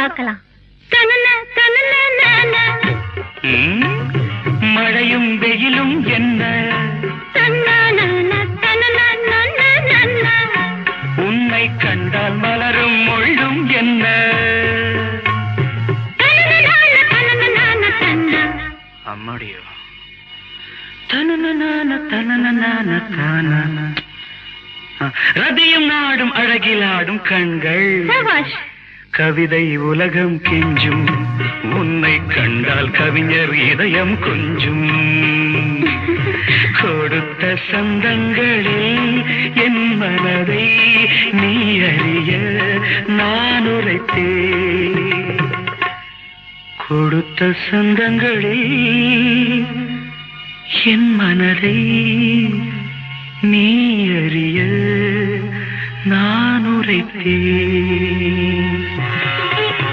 பார்க்கலாம். மழையும் வெயிலும் என்ன, உன்னை கண்டால் மலரும் முள்ளும் என்ன, அம்மாடியோ ரதியும் நாடும் அழகிலாடும் கண்கள், கவிதை உலகம் கெஞ்சும், உன்னை கண்டால் கவிஞர் இதயம் கொஞ்சும். கொடுத்த சந்தங்களில் என் மனதை நீ அறிய நான் உரைத்தேன். கொடுத்த சந்தங்களில் என் மனதை நீ அறிய நான் உரைத்தேன்.